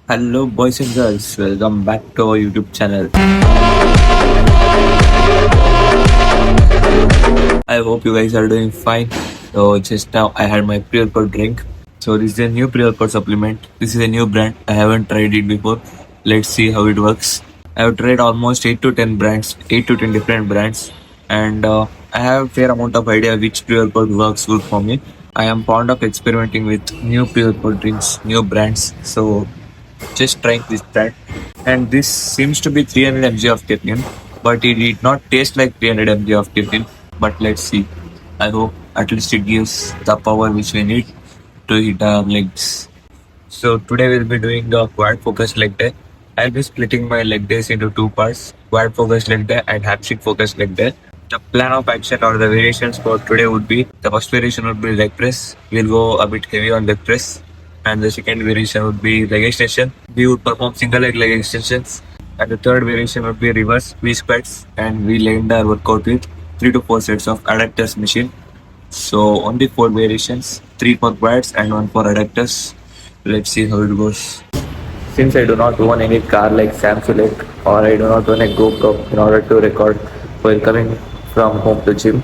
Hello, boys and girls. Welcome back to our YouTube channel. I hope you guys are doing fine. So, just now I had my pre-workout drink. So, this is a new pre-workout supplement. This is a new brand. I haven't tried it before. Let's see how it works. I have tried almost 8 to 10 brands, 8 to 10 different brands, and I have fair amount of idea which pre-workout works good for me. I am fond of experimenting with new pre-workout drinks, new brands. So, just trying this brand, and this seems to be 300 mg of caffeine, but it did not taste like 300 mg of caffeine. But let's see. I hope at least it gives the power which we need to hit our legs. So today we'll be doing a quad focus leg day. I'll be splitting my leg days into two parts: quad focus leg day and hamstring focus leg day. The plan of action or the variations for today would be: the first variation would be leg press. We'll go a bit heavy on leg press, and the second variation would be leg extension. We would perform single leg extensions, and the third variation would be reverse V squats, and we'll end our workout with 3 to 4 sets of adductors machine. So only four variations, three for quads and one for adductors. Let's see how it goes. Since I do not own any car like Samsung or I do not own a GoPro in order to record while coming from home to gym,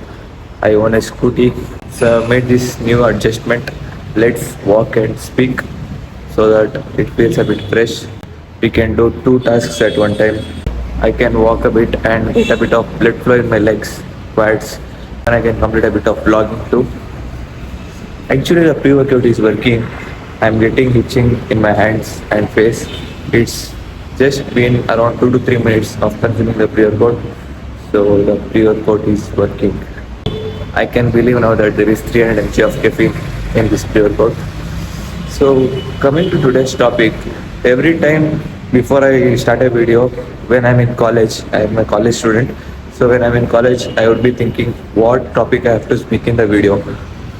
I own a scooty. So I made this new adjustment. Let's walk and speak so that it feels a bit fresh. We can do two tasks at one time. I can walk a bit and get a bit of blood flow in my legs, quads, and I can complete a bit of vlogging too. Actually, the pre-workout is working. I'm getting itching in my hands and face. It's just been around 2 to 3 minutes of consuming the pre-workout, so the pre-workout is working. I can believe now that there is 300 mg of caffeine in this pre-workout. So coming to today's topic, every time before I start a video, when I'm in college, I'm a college student. So when I'm in college, I would be thinking what topic I have to speak in the video.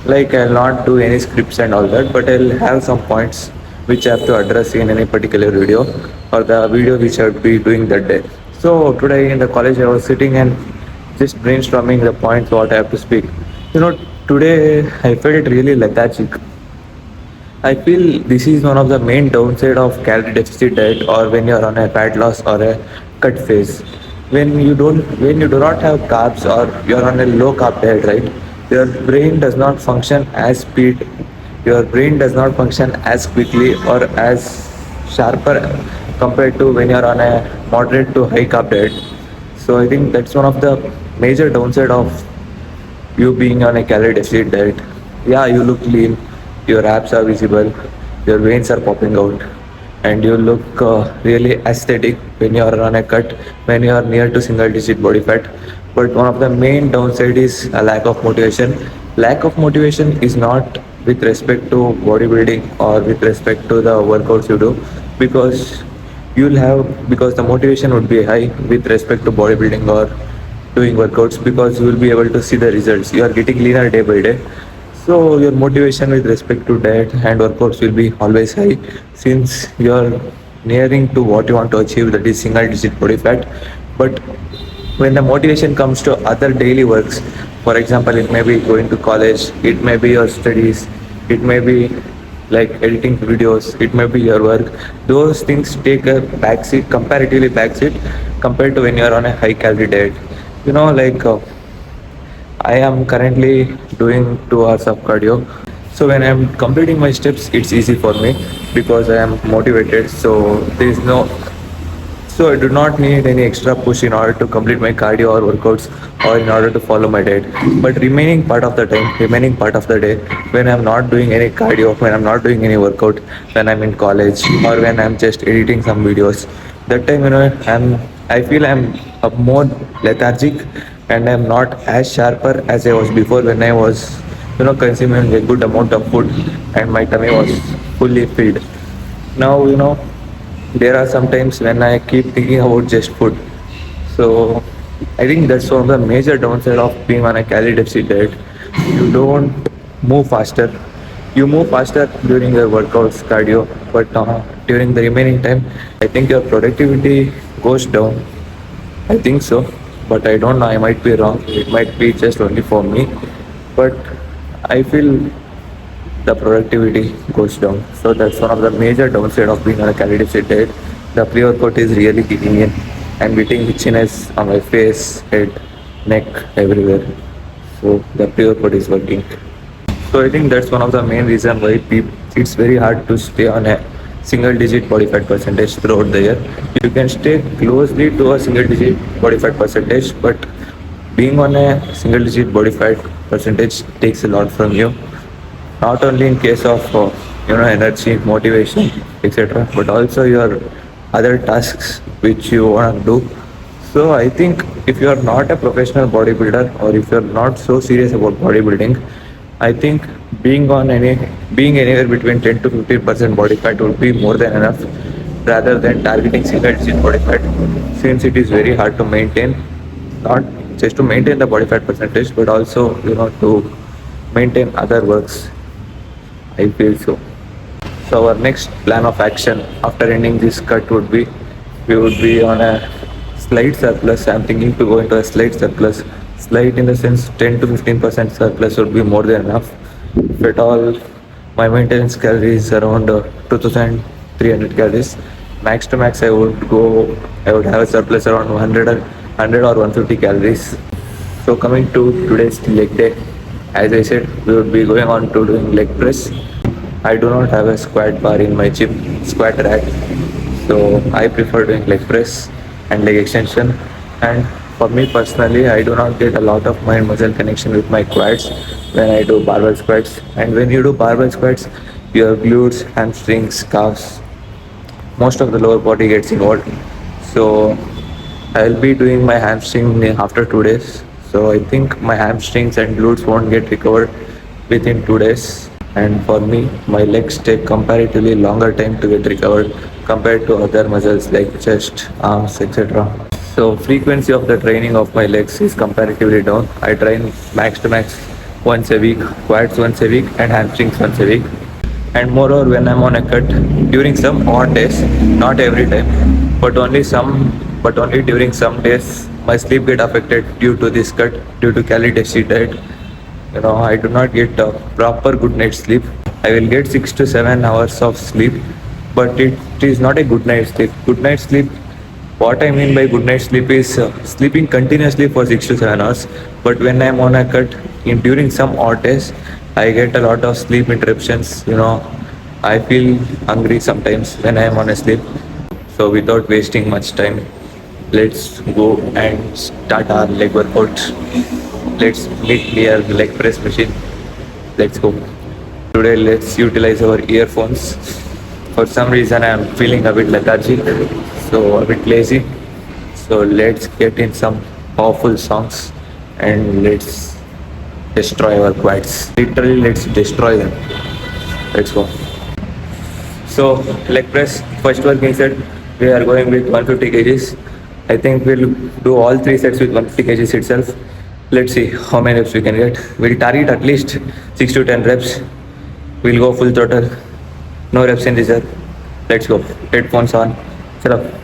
Like I'll not do any scripts and all that, but I'll have some points which I have to address in any particular video or the video which I would be doing that day. So today in the college, I was sitting and just brainstorming the points what I have to speak. Today I felt really lethargic. I feel this is one of the main downside of calorie deficit diet or when you're on a fat loss or a cut phase. When you do not have carbs or you're on a low carb diet, right? Your brain does not function as speed. Your brain does not function as quickly or as sharper compared to when you're on a moderate to high carb diet. So I think that's one of the major downside of you being on a calorie deficit diet. Yeah, you look lean, your abs are visible, your veins are popping out, and you look really aesthetic when you are on a cut, when you are near to single digit body fat. But one of the main downside is a lack of motivation. Lack of motivation is not with respect to bodybuilding or with respect to the workouts you do, because because the motivation would be high with respect to bodybuilding or doing workouts, because you will be able to see the results. You are getting leaner day by day, so your motivation with respect to diet and workouts will be always high, since you are nearing to what you want to achieve, that is single digit body fat. But when the motivation comes to other daily works, for example, it may be going to college, it may be your studies, it may be like editing videos, it may be your work, those things take a backseat, comparatively backseat, compared to when you are on a high calorie diet. I am currently doing 2 hours of cardio. So when I'm completing my steps, it's easy for me because I am motivated. So I do not need any extra push in order to complete my cardio or workouts or in order to follow my diet. But remaining part of the day, when I'm not doing any cardio, when I'm not doing any workout, when I'm in college or when I'm just editing some videos, that time I feel I'm more lethargic and I'm not as sharper as I was before when I was consuming a good amount of food and my tummy was fully filled. Now there are some times when I keep thinking about just food. So I think that's one of the major downside of being on a calorie deficit diet. You don't move faster. You move faster during your workouts, cardio, but during the remaining time, I think your productivity goes down. I think so, but I don't know. I might be wrong. It might be just only for me, but I feel the productivity goes down. So that's one of the major downside of being on a calorie deficit diet. The pre-workout is really kicking in and getting itchiness on my face, head, neck, everywhere. So the pre-workout is working. So I think that's one of the main reason why it's very hard to stay on a single digit body fat percentage throughout the year. You can stay closely to a single digit body fat percentage, but being on a single digit body fat percentage takes a lot from you, not only in case of energy, motivation, etc., but also your other tasks which you want to do. So I think if you are not a professional bodybuilder or if you are not so serious about bodybuilding, I think being anywhere between 10 to 15% body fat would be more than enough, rather than targeting single digit body fat, since it is very hard to maintain, not just to maintain the body fat percentage but also to maintain other works. I feel so. So our next plan of action after ending this cut would be, we would be on a slight surplus. I'm thinking to go into a slight surplus. Slight in the sense 10 to 15% surplus would be more than enough. If at all my maintenance calories around 2300 calories, max to max I would have a surplus around 100 or 150 calories. So coming to today's leg day, as I said, we would be going on to doing leg press. I do not have a squat bar in my gym, squat rack, so I prefer doing leg press and leg extension. And for me personally, I do not get a lot of mind muscle connection with my quads when I do barbell squats. And when you do barbell squats, your glutes, hamstrings, calves, most of the lower body gets involved. So I'll be doing my hamstring after 2 days. So I think my hamstrings and glutes won't get recovered within 2 days. And for me, my legs take comparatively longer time to get recovered compared to other muscles like chest, arms, etc. So frequency of the training of my legs is comparatively down. I train max to max once a week, quads once a week, and hamstrings once a week. And moreover, when I'm on a cut, during some odd days, not every time, but only during some days, my sleep get affected due to this cut, due to calorie deficit diet. I do not get a proper good night's sleep. I will get 6 to 7 hours of sleep, but it is not a good night's sleep. Good night's sleep, what I mean by good night's sleep is sleeping continuously for 6 to 7 hours. But when I'm on a cut, in during some odd days, I get a lot of sleep interruptions. I feel hungry sometimes when I am on a sleep. So without wasting much time, let's go and start our leg workout. Let's meet near the leg press machine. Let's go. Today let's utilize our earphones. For some reason I am feeling a bit lethargic, so a bit lazy. So let's get in some powerful songs and let's destroy our quads. Literally, let's destroy them. Let's go. So leg press, first working set, we are going with 150 kgs. I think we'll do all 3 sets with 150 kgs itself. Let's see how many reps we can get. We'll target at least 6 to 10 reps. We'll go full throttle. No reps in reserve. Let's go. Headphones on. Shut up.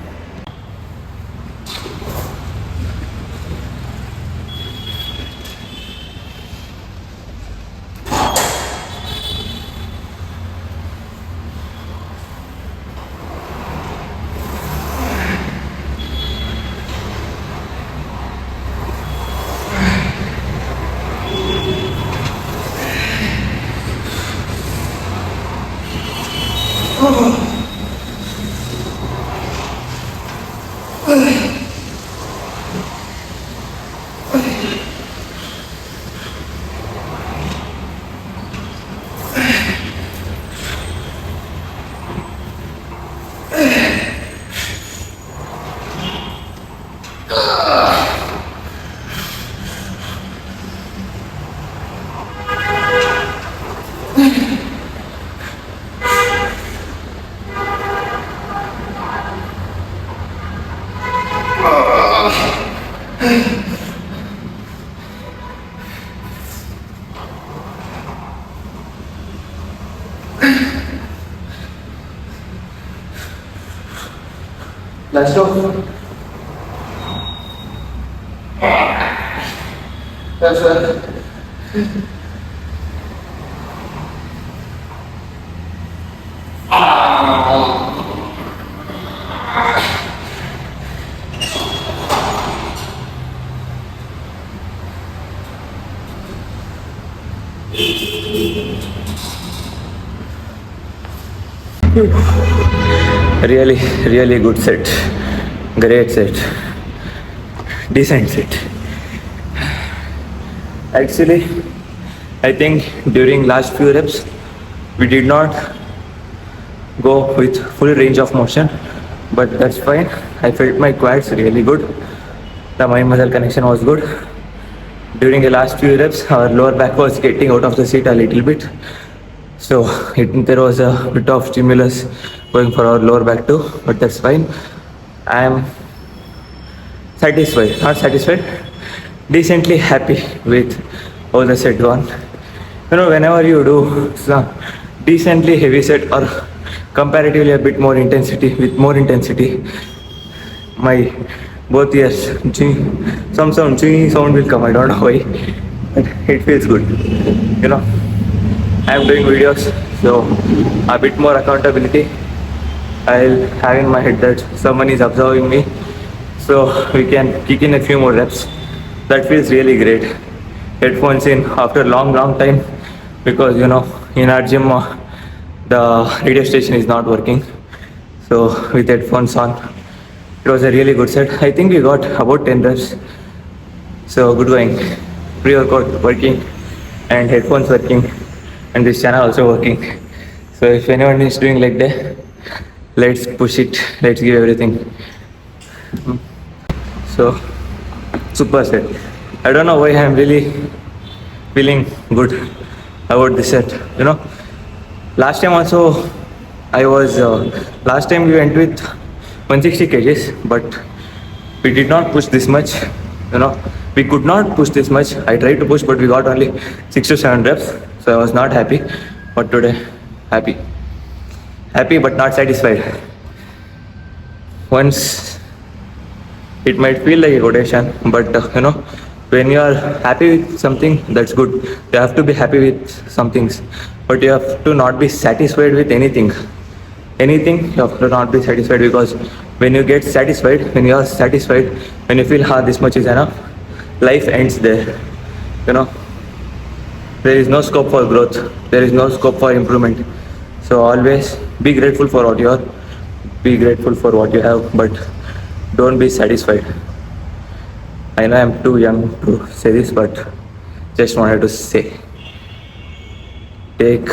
Let's go. That's it. Really, really good set. Great set. Decent set. Actually, I think during last few reps, we did not go with full range of motion, but that's fine. I felt my quads really good. The mind muscle connection was good. During the last few reps, our lower back was getting out of the seat a little bit. So there was a bit of stimulus going for our lower back too, but that's fine. I am satisfied, not satisfied, decently happy with how the set gone. Whenever you do some decently heavy set or comparatively a bit more intensity, with more intensity, my both ears, some sound will come. I don't know why, but it feels good. I'm doing videos, so a bit more accountability. I'll have in my head that someone is observing me, so we can kick in a few more reps. That feels really great. Headphones in after a long time, because in our gym the radio station is not working. So with headphones on, it was a really good set. I think we got about 10 reps. So good going. Pre-workout working and headphones working and this channel also working. So if anyone is doing like that, let's push it. Let's give everything. So super set. I don't know why I'm really feeling good about this set. Last time also last time we went with 160 kgs, but we did not push this much. We could not push this much. I tried to push, but we got only 6 to 7 reps, so I was not happy. But today, happy but not satisfied. Once it might feel like a rotation, but when you are happy with something, that's good. You have to be happy with some things, but you have to not be satisfied with anything. You have to not be satisfied, because when you get satisfied, when you are satisfied, when you feel this much is enough, life ends there. There is no scope for growth, there is no scope for improvement. So always be grateful for what you are, be grateful for what you have, but don't be satisfied. I know I'm too young to say this, but just wanted to say, take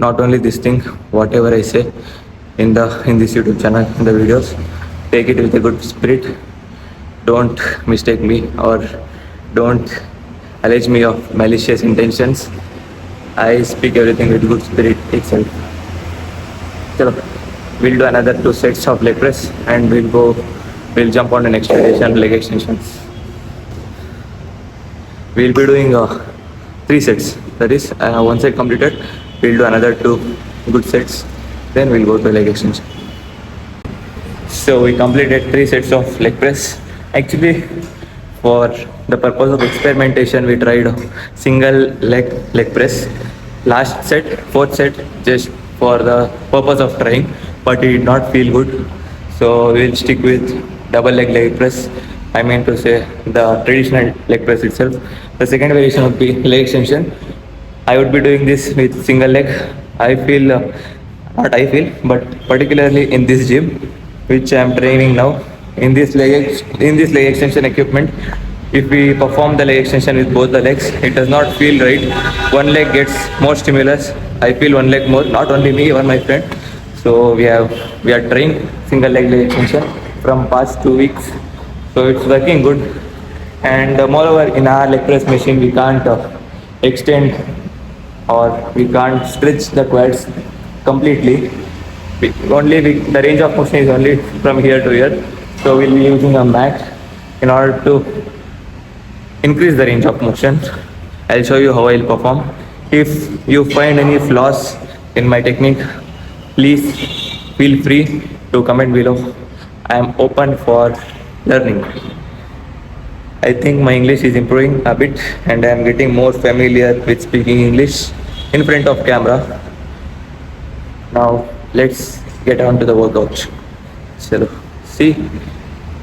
not only this thing, whatever I say in this YouTube channel, in the videos, take it with a good spirit. Don't mistake me, or don't allege me of malicious intentions. I speak everything with good spirit itself. Chalo, we'll do another 2 sets of leg press and we'll jump on the next variation, leg extensions. We'll be doing 3 sets. That is, one set completed, we'll do another 2 good sets, then we'll go to leg extension. So we completed 3 sets of leg press. Actually, for the purpose of experimentation, we tried single leg press. Last set, 4th set, just for the purpose of trying, but it did not feel good. So we'll stick with double leg press. I mean to say the traditional leg press itself. The second variation would be leg extension. I would be doing this with single leg. But particularly in this gym, which I am training now, in this leg extension equipment, if we perform the leg extension with both the legs, it does not feel right. One leg gets more stimulus. I feel one leg more, not only me, even my friend. So we are trying single leg extension from past 2 weeks. So it's working good. And moreover, in our leg press machine, we can't extend or we can't stretch the quads completely. The range of motion is only from here to here. So we'll be using a mat in order to increase the range of motion. I'll show you how I'll perform. If you find any flaws in my technique, please feel free to comment below. I am open for learning. I think my English is improving a bit and I am getting more familiar with speaking English in front of camera. Now let's get on to the workout. So see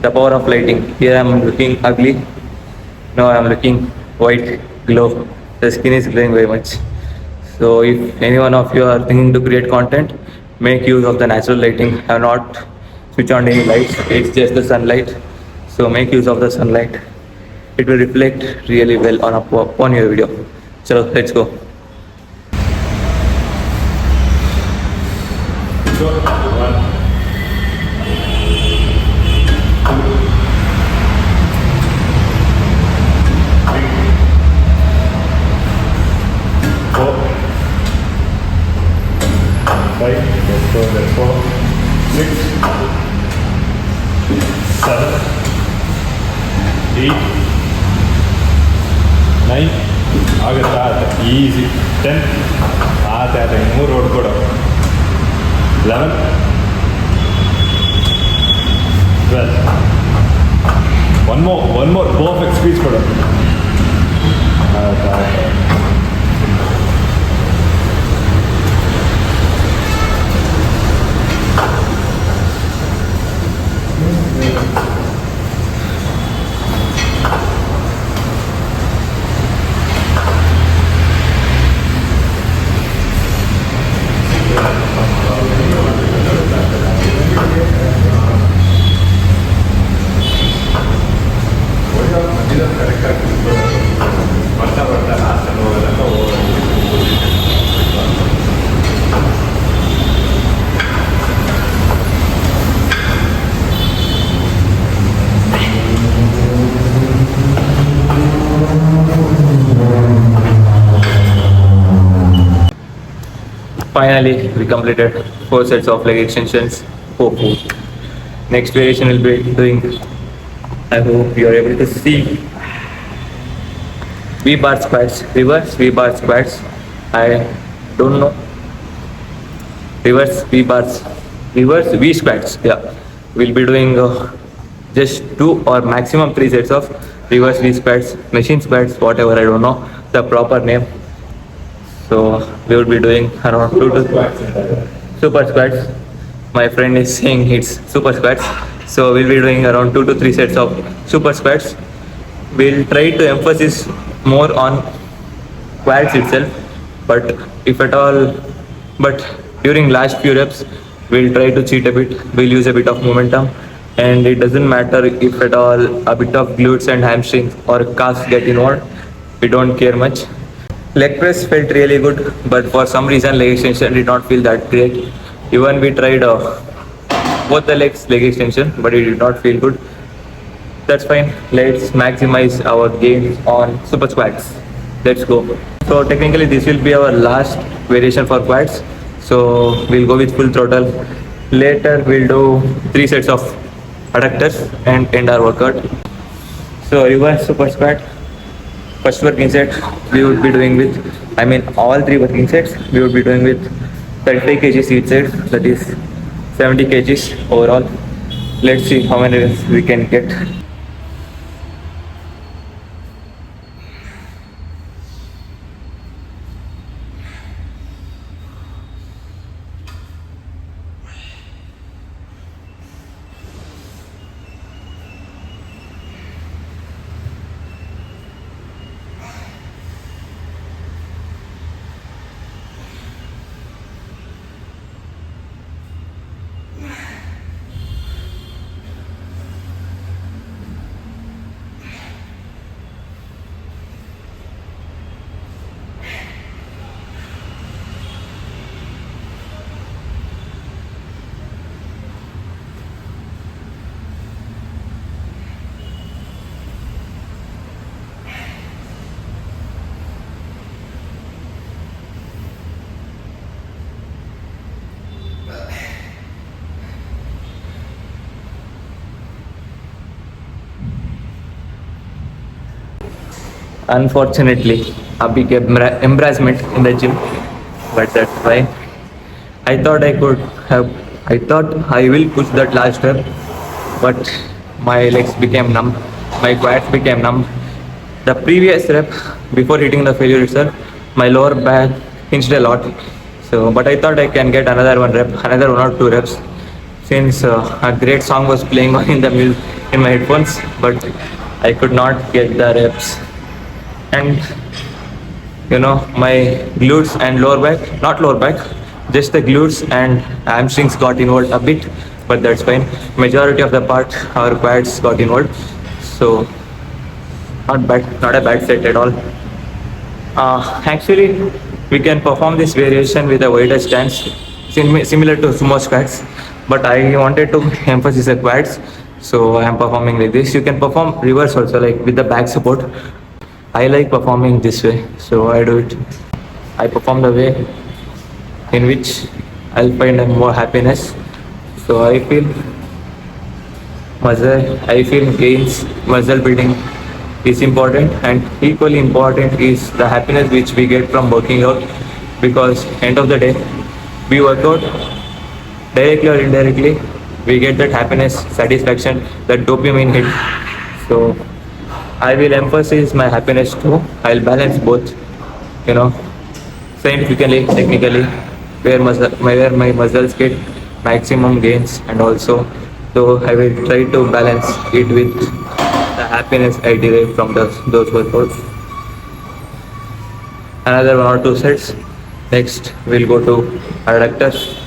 the power of lighting. Here I am looking ugly. Now I am looking white glow. The skin is glowing very much. So if any one of you are thinking to create content, Make use of the natural lighting. I have not switch on any lights. It's just the sunlight. So make use of the sunlight. It will reflect really well upon your video. So let's go. Five, that's four, six, seven, eight, nine, ಆಗುತ್ತಾ easy 10 ಆತ ಮೂರು ಹೊಡ್ಕೊಡು 11 12 one more perfect squeeze ಕೊಡು ಆಯ್ತು Finally, we completed 4 sets of leg extensions. Oh, next variation will be doing. I hope you are able to see V bar squats, reverse V bar squats. I don't know. Reverse V bars, reverse V squats. Yeah, we'll be doing just 2 or maximum 3 sets of reverse V squats, machine squats, whatever. I don't know the proper name. So we will be doing around 2 to super squats. My friend is saying it's super squats. So we'll be doing around 2 to 3 sets of super squats. We'll try to emphasize more on quads itself. But if at all, but during last few reps, we'll try to cheat a bit. We'll use a bit of momentum. And it doesn't matter if at all a bit of glutes and hamstrings or calves get involved. We don't care much. Leg press felt really good, but for some reason leg extension did not feel that great. Even we tried both the legs leg extension, but it did not feel good. That's fine. Let's maximize our gains on super squats. Let's go. So technically this will be our last variation for quads. So we'll go with full throttle. Later we'll do 3 sets of adductors and end our workout. So reverse super squat. First working set we would be doing with, all 3 working sets we would be doing with 35 kg each set, that is 70 kgs overall. Let's see how many we can get. Unfortunately, a big embarrassment in the gym, but that's fine. I thought I thought I will push that last rep, but my legs became numb, my quads became numb. The previous rep, before hitting the failure itself, my lower back pinched a lot. So, but I thought I can get another 1 or 2 reps, since a great song was playing on in my headphones, but I could not get the reps. And my glutes and not lower back, Just the glutes and hamstrings got involved a bit, but that's fine. Majority of the part our quads got involved, so not bad, not a bad set at all. Actually, we can perform this variation with a wider stance, similar to sumo squats, but I wanted to emphasize the quads, so I am performing like this. You can perform reverse also, like with the back support. I like performing this way, so I do it. I perform the way in which I'll find more happiness. So I feel gains muscle building is important, and equally important is the happiness which we get from working out, because end of the day we work out directly or indirectly, we get that happiness, satisfaction, that dopamine hit. So I will emphasize my happiness too. I'll balance both, you know, scientifically, technically, where my muscles get maximum gains, and also so I will try to balance it with the happiness I derive from those workouts. Another one or two sets. Next we'll go to adductors.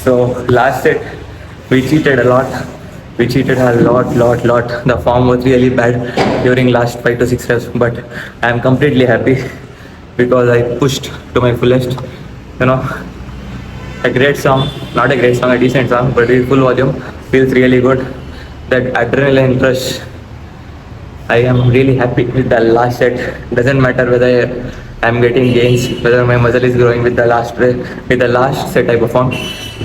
So last set, we cheated a lot. We cheated a lot. The form was really bad during last 5 to 6 reps, but I am completely happy because I pushed to my fullest. You know, a great song, not a great song, a decent song, but with full volume feels really good. That adrenaline rush, I am really happy with the last set. Doesn't matter whether I'm getting gains, whether my muscle is growing with the last set I performed,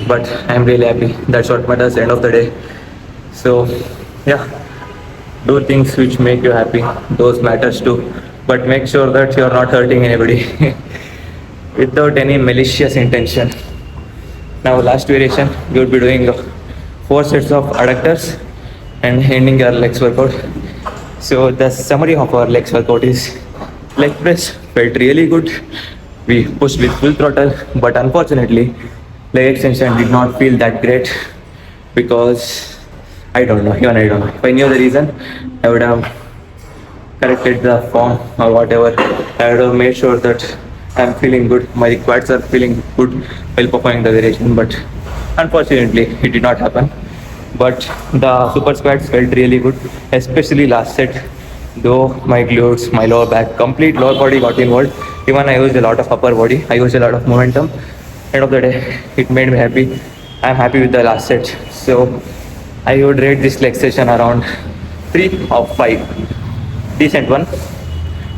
but I'm really happy. That's what matters end of the day. So yeah, do things which make you happy. Those matters too. But make sure that you're not hurting anybody without any malicious intention. Now last variation, we would be doing 4 sets of adductors and ending our legs workout. So the summary of our legs workout is leg press felt really good. We pushed with full throttle, but unfortunately leg extension did not feel that great because I don't know, even I don't know. If I knew the reason, I would have corrected the form or whatever. I would have made sure that I'm feeling good, my quads are feeling good while performing the variation, but unfortunately it did not happen. But the super squats felt really good, especially last set. Though my glutes, my lower back, complete lower body got involved. Even I used a lot of upper body, I used a lot of momentum. End of the day, it made me happy. I'm happy with the last set. So I would rate this leg session around 3 of 5. Decent one,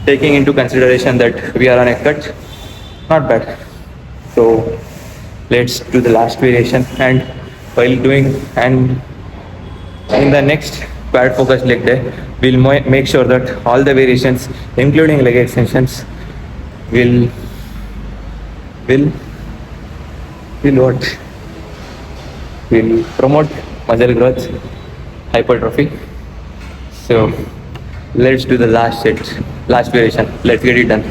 taking into consideration that we are on a cut. Not bad. So let's do the last variation, and while doing and in the next quad focused leg day, we'll make sure that all the variations including leg extensions will will what? Will promote muscle growth, hypertrophy. So let's do the last set, last variation. Let's get it done.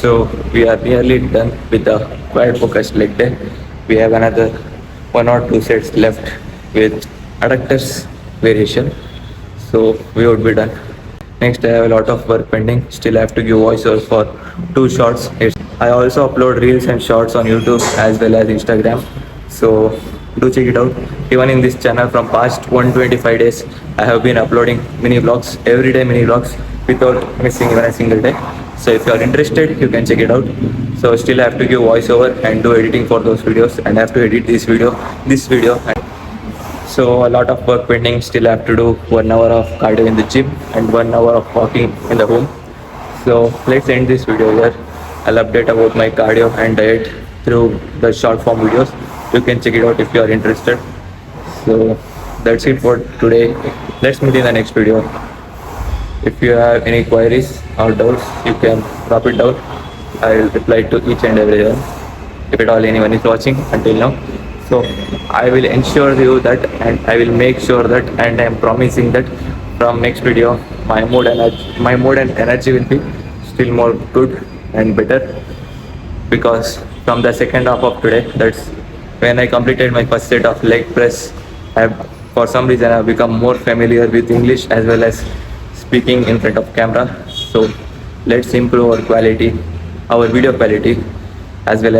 So we are nearly done with the quad focused leg day. We have another 1 or 2 sets left with adductors variation. So we would be done. Next I have a lot of work pending. Still have to give voiceovers for 2 shorts. I also upload reels and shorts on YouTube as well as Instagram. So do check it out. Even in this channel from past 125 days, I have been uploading mini vlogs, everyday mini vlogs without missing even a single day. So if you are interested, you can check it out. So still have to give voiceover and do editing for those videos, and have to edit this video. So a lot of work pending. Still have to do 1 hour of cardio in the gym and 1 hour of walking in the home. So let's end this video here. I'll update about my cardio and diet through the short form videos. You can check it out if you are interested. So that's it for today. Let's meet in the next video. If you have any queries or doubts, you can drop it down. I'll reply to each and every one, if at all anyone is watching until now. So I will ensure you that, and I will make sure that, and I am promising that from next video, my mood and energy will be still more good and better, because from the second half of today, that's when I completed my first set of leg press, for some reason I have become more familiar with English as well as speaking in front of camera. So let's improve our quality, our video quality, as well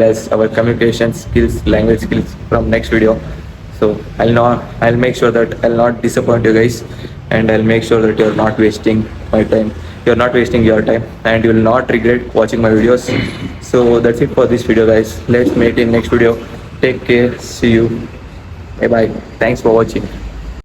as our communication skills, language skills from next video. So I'll make sure that I'll not disappoint you guys, and I'll make sure that you're not wasting my time. You're not wasting your time, and you will not regret watching my videos. So that's it for this video, guys. Let's meet in next video. Take care. See you. Bye bye. Thanks for watching.